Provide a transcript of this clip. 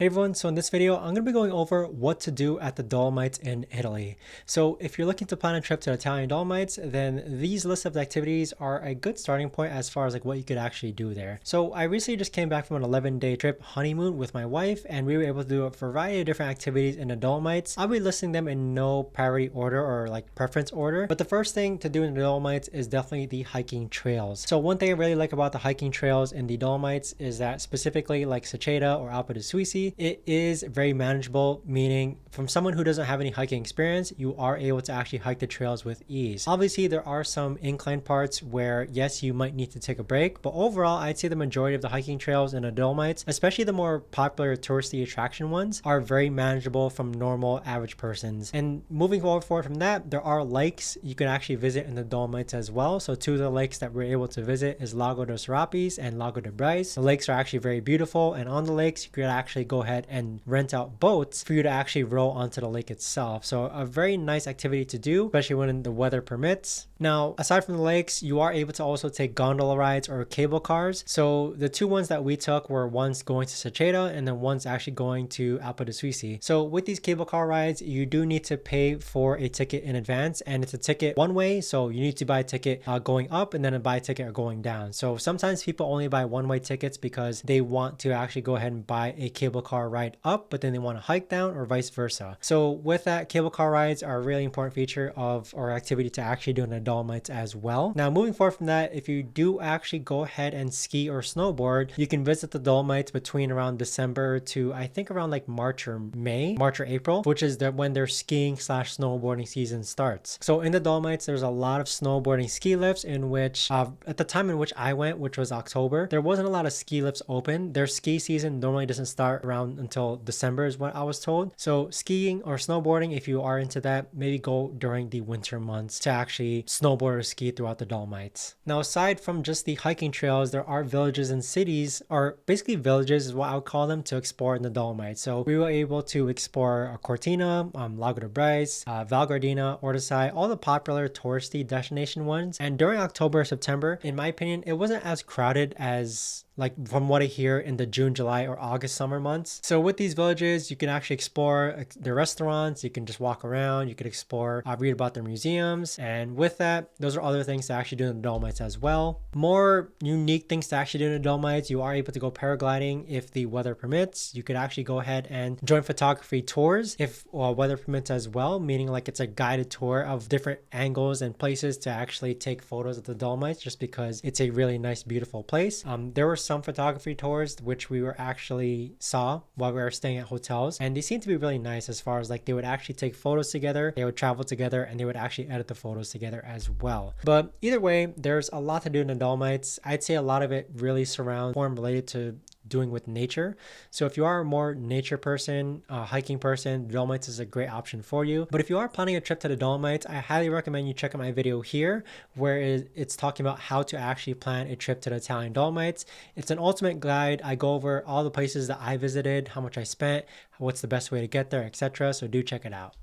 Hey everyone, so in this video, I'm going to be going over what to do at the Dolomites in Italy. So if you're looking to plan a trip to the Italian Dolomites, then these list of activities are a good starting point as far as like what you could actually do there. So I recently just came back from an 11-day trip honeymoon with my wife, and we were able to do a variety of different activities in the Dolomites. I'll be listing them in no priority order or like preference order, but the first thing to do in the Dolomites is definitely the hiking trails. So one thing I really like about the hiking trails in the Dolomites is that specifically like Seceda or Alpe di Suisi, it is very manageable, meaning from someone who doesn't have any hiking experience, you are able to actually hike the trails with ease. Obviously, there are some incline parts where, yes, you might need to take a break, but overall, I'd say the majority of the hiking trails in the Dolomites, especially the more popular touristy attraction ones, are very manageable from normal average persons. And moving forward from that, there are lakes you can actually visit in the Dolomites as well. So two of the lakes that we're able to visit is Lago dos Serapis and Lago de Brais. The lakes are actually very beautiful, and on the lakes, you could actually go ahead and rent out boats for you to actually row onto the lake itself. So a very nice activity to do, especially when the weather permits. Now, aside from the lakes, you are able to also take gondola rides or cable cars. So the two ones that we took were one's going to Seceda and then one's actually going to Alpe di Suisi. So with these cable car rides, you do need to pay for a ticket in advance, and it's a ticket one way. So you need to buy a ticket going up and then buy a ticket going down. So sometimes people only buy one-way tickets because they want to actually go ahead and buy a cable car ride up, but then they want to hike down, or vice versa. So with that, cable car rides are a really important feature of our activity to actually do in the Dolomites as well. Now, moving forward from that, if you do actually go ahead and ski or snowboard, you can visit the Dolomites between around December to I think around like March or April, which is when their skiing slash snowboarding season starts. So in the Dolomites, there's a lot of snowboarding ski lifts in which at the time in which I went, which was October, there wasn't a lot of ski lifts open. Their ski season normally doesn't start around until December is what I was told. So skiing or snowboarding, if you are into that, maybe go during the winter months to actually snowboard or ski throughout the Dolomites. Now, aside from just the hiking trails, there are villages and cities, or basically villages is what I would call them, to explore in the Dolomites. So we were able to explore Cortina, Lago de Brais, Val Gardena, Ortisai, all the popular touristy destination ones. And during October, September, in my opinion, it wasn't as crowded as like from what I hear in the June, July, or August summer months. So with these villages, you can actually explore the restaurants, you can just walk around, you could explore, read about their museums. And with that, those are other things to actually do in the Dolomites as well. More unique things to actually do in the Dolomites, you are able to go paragliding if the weather permits. You could actually go ahead and join photography tours if weather permits as well, meaning like it's a guided tour of different angles and places to actually take photos of the Dolomites, just because it's a really nice, beautiful place. There were some photography tours which we were actually saw while we were staying at hotels, and they seem to be really nice as far as like they would actually take photos together, they would travel together, and they would actually edit the photos together as well. But either way, there's a lot to do in the Dolomites. I'd say a lot of it really surrounds form related to doing with nature. So if you are a more nature person, hiking person, the Dolomites is a great option for you. But if you are planning a trip to the Dolomites, I highly recommend you check out my video here where it's talking about how to actually plan a trip to the Italian Dolomites. It's an ultimate guide. I go over all the places that I visited, how much I spent, what's the best way to get there, etc. So do check it out.